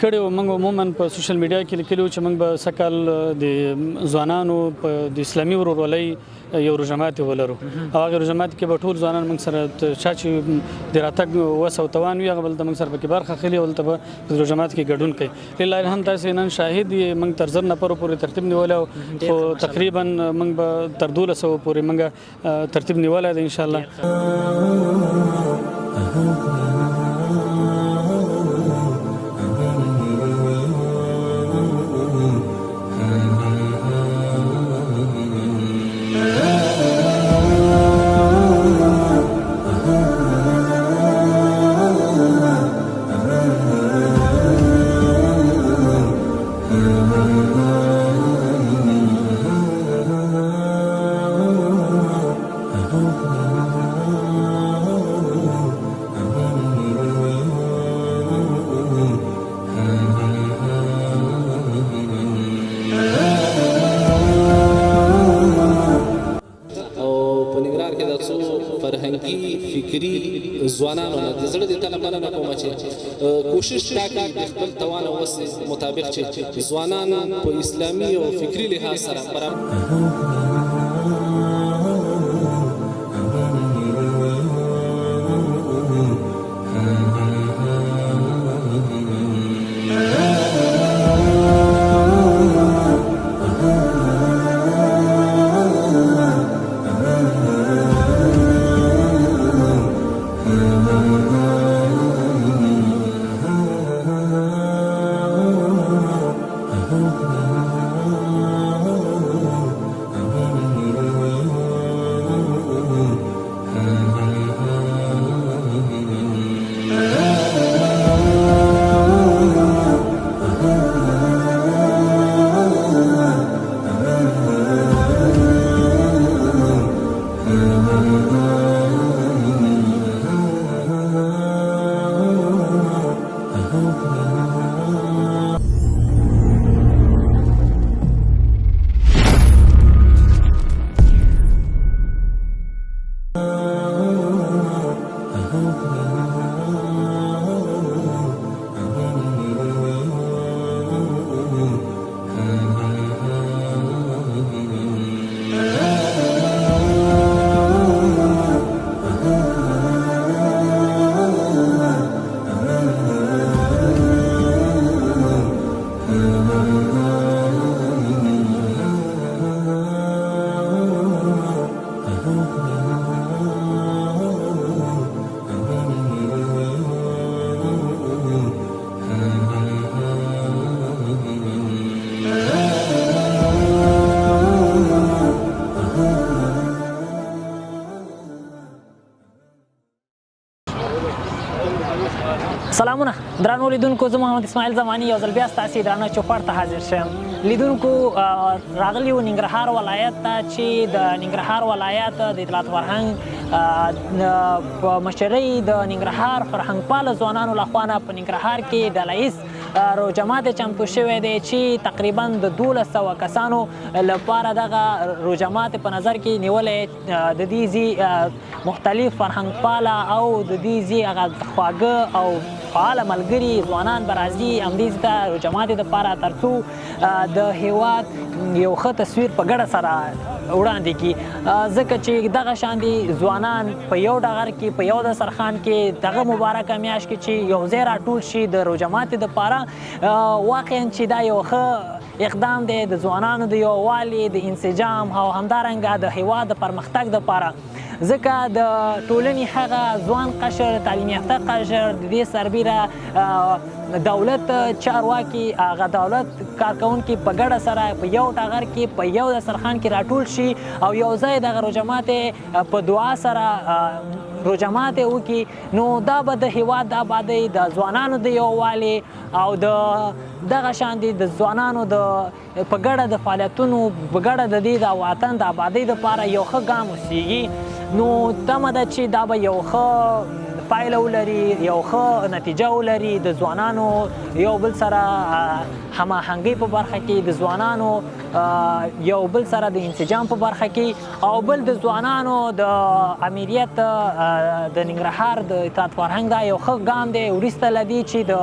کړي وو. موږ عموما په سوشل میډیا کې لیکلي وو چې موږ به سږکال د ځوانانو په د اسلامي ورورولۍ یو روژه ماتې ولرو او هغه روژه ماتې کې به ټول ځوانان موږ سره چا چې د راتګ وس او توان وي هغه به دلته موږ سره پکې برخه اخلي او دلته به د روژه ماتې کې ګډون کوي. لله الحمد تاسې نن شاهد یې موږ تر 1000 نفرو پورې ترتیب نیولی خو تقریبا موږ به تر 1200 پورې موږ ترتیب نیولی دی انشاءالله. فرهنګي فکری ځوانانو نه د زړه د تنه مننه کوم چې کوشش وکړي د خپل توان او وس مطابق چې ځوانان په اسلامي او فکری لحاظ سره برابر سلامونه درنو لیدونکو، زه محمد اسماعیل زماني یو ځل بیا ستاسې درانه چوپړ ته حاضر شم. لیدونکو، راغلي وو ننګرهار ولایت ته چې د ننګرهار ولایت د اطلاعات فرهنګ په مشرۍ د ننګرهار فرهنګپاله ځوانانو لخوا نه په ننګرهار کې ډله ییز روژه ماتې چمتو شوی دی چې تقریبا د 1200 کسانو لپاره دغه روژه ماتې په نظر کې نیولی. د دې ځي مختلف فرهنګپاله او د دې ځي هغه خواږه او فعاله ملګري ځوانان به راځي همدې ته روژه ماتې دپاره تر څو د هیواد یو ښه تصویر په ګډه سره وړاندې کړي، ځکه چې دغه شاندې ځوانان په یو ډغر کې په یو دسترخوان کې دغه مبارکه میاشت کې چې یو ځای راټول شي د روژه ماتې دپاره، واقعا چې دا یو ښه اقدام دی د ځوانانو د یووالي د انسجام او همدارنګه د هیواد د پرمختګ دپاره، ځکه د ټولنې هغه ځوان قشر، تعلیم یافته قشر، د دې سربیره دولت چارواکي، هغه دولت کارکوونکي په ګډه سره په یو ټغر کې په یو دسترخوان کې راټول شي او یو ځای دغه روژه ماتې په دعا سره روژه ماتې وکړي، نو دا به د هیواد د آبادۍ، د ځوانانو د یووالي او دغه شاندې د ځوانانو د په ګډه د فعالیتونو په ګډه د دې د وطن د آبادۍ دپاره یو ښه ګام اوسیږي. نو تمه ده چې دا به یو ښه پایله ولري یو ښه نتیجه ولري د ځوانانو یو بل سره هماهنګۍ په برخه کې د ځوانانو یو بل سره د انسجام په برخه کې او بل د ځوانانو د امیریت د ننګرهار د اطاعت فرهنګ دا یو ښه ګام دی وروسته له دې چې د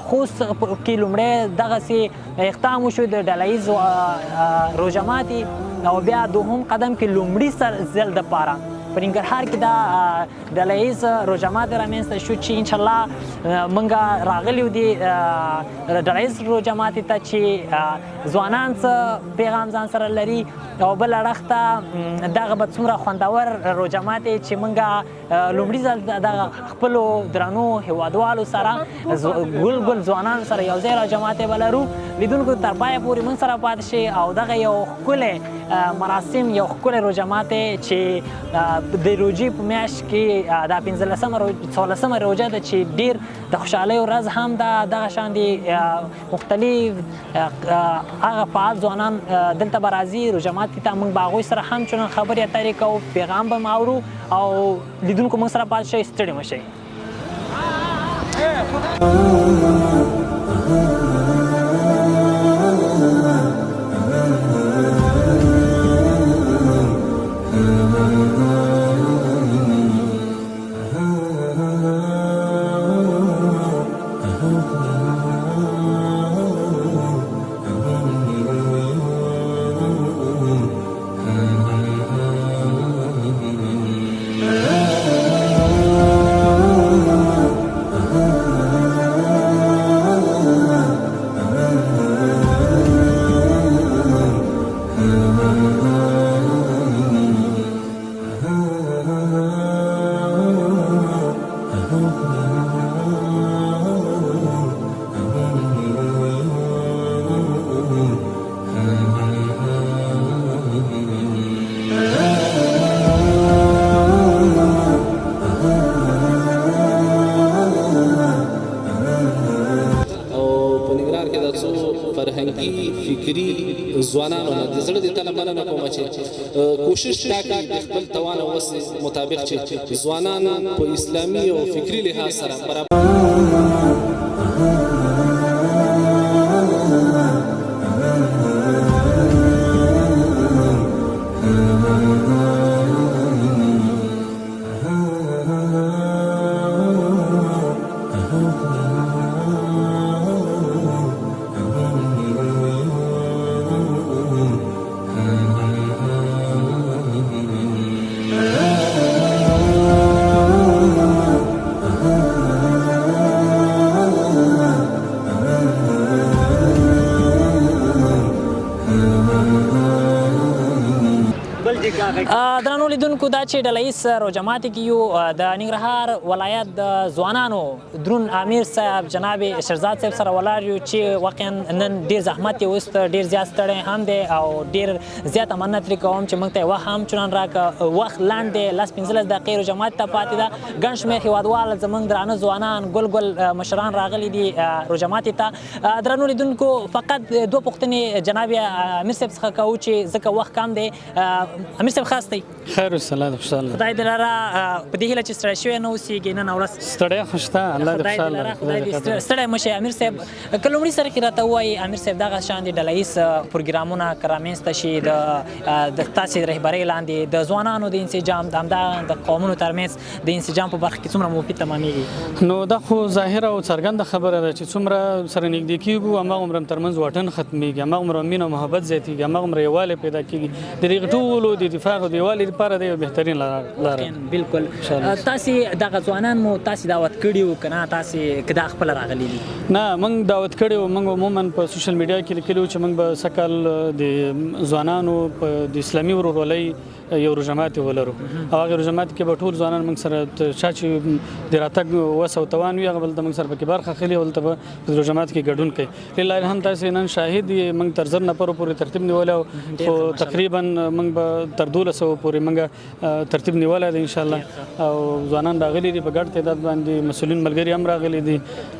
خوست کې لومړی دغسې اقدام وشو د ډله ییز روژه ماتي او بیا دوهم قدم کې لومړي ځل دپاره په ننګرهار کې دا ډله ییز روژه ماتي رامنځته شو چې انشاءالله موږ راغلي یو دي ډله ییز روژه ماتي ته چې ځوانان څه پیغام ځان سره لري او بل اړخ ته دغه به څومره خوندور روژه ماتي چې موږ لومړي ځل دغه خپلو درنو هیوادوالو سره ګل ګل ځوانانو سره یو ځای روژه ماتي به لرو لیدونکو تر پایه پورې موږ سره پاتې شي او دغه یو ښکلی مراسم یو ښکلی روژه ماتي چې د روژې په میاشت کې دا 15 روژه ده چې ډېر د خوشحالۍ ورځ هم ده دغه شان دي مختلف هغه فعال ځوانان دلته به راځي روژه ماتي ته موږ به هغوی سره هم چنان خبرې اترې کوو پیغام به م اورو او لیدونکو موږ سره پاتې شئ ستړي مه شئ ځوانانو نه د زړه د تله مننه کوم چې کوشش وکړي د خپل توان او وس مطابق چې ځوانان په اسلامي او فکری لحاظ سره برابر درنو لیدونکو دا چې ډله ییز روژه ماتي کې یو د ننګرهار ولایت د ځوانانو درون امیر صاحب جناب شهرزاد صاحب سره ولاړ یو چې واقعا نن ډېر زحمت یې وست ډېر زیات ستړی هم دی او ډېر زیات مننه ترې کوم چې موږ ته وخت هم چنان راکړه وخت لنډ دی 15 دقیقې روژه ماتي ته پاتې ده ګڼ شمېر هېوادوال زموږ درانه ځوانان ګل ګل مشران راغلي دي روژه ماتي ته درنو لیدونکو فقط دوه پوښتنې جناب امیر صاحب څخه کوو چې ځکه وخت کم دی امیر صاحب خاص دی خیر والسلام خوشاله خدای دې لاره په دې هیله چې ستړی شوی نه اوسېږي نن ورځ ستړی خو شته الله دې خوشاله خدای دې ستړی مه شئ امیر صاحب که لومړي سره کې راته ووایي امیر صاحب دغه شان دي ډله ییز پروګرامونه که رامنځته شي د تاسې رهبرۍ لاندې د ځوانانو د انسجام د همدغه د قومونو ترمنځ د انسجام په برخه کې څومره مفید تمامېږي نو دا خو ظاهره او څرګنده خبره ده چې څومره سره نږدې کېږو هماغه عمر ترمنځ واټن ختمېږي هماغه عمر مینه او محبت زیاتېږي هماغه عمر یووالی پیدا کېږي د دغې ټولو د دفاع او د یووالي لپاره د یو بهترین لاره بالکل تاسې دغه ځوانان مو تاسې دعوت کړي وو که نه تاسې که دا خپله راغلي دي نه موږ دعوت کړي وو موږ عموما په سوشل میډیا کې لیکلي وو چې موږ به سږ کال د ځوانانو په د اسلامي ورورولۍ یو روژه ماتي ولرو او هغه روژه ماتي کې به ټول ځوانان موږ سره چا چې د راتګ وس او توان وي هغه به دلته موږ سره پکې برخه اخلي او دلته به په روژه ماتي کې ګډون کوي لله الحمد تاسې نن شاهد یې موږ تر 1000 نفرو پورې ترتیب نیولی او خو تقریبا موږ به تر 1200 پورې موږ ترتیب نیولی دی انشاءالله او ځوانان راغلي دي په ګډ تعداد باندې مسؤلین ملګري هم راغلي دي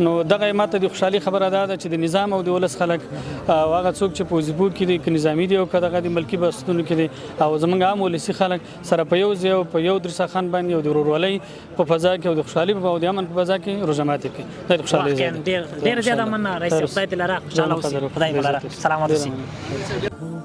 نو دغه ماته د خوشحالي خبره ده چې د نظام او د ولس خلک او هغه څوک چې په وظیفو کې دي که نظامي دي او که دغه د ملکي بستونو کې دي او زموږ عام ولس ولسی خلک سره په یو ځای او په یو درسترخوان باندې او د ورورولۍ په فضا کې او د خوشحالۍ او د امن په فضا کې روژه ماتي کوي. دا د خوشحالۍ ځای دی. ډېر زیاته مننه رئیس صاحب. خدای دې لره خوشحاله اوسي. خدای مو لره. سلامات اوسئ.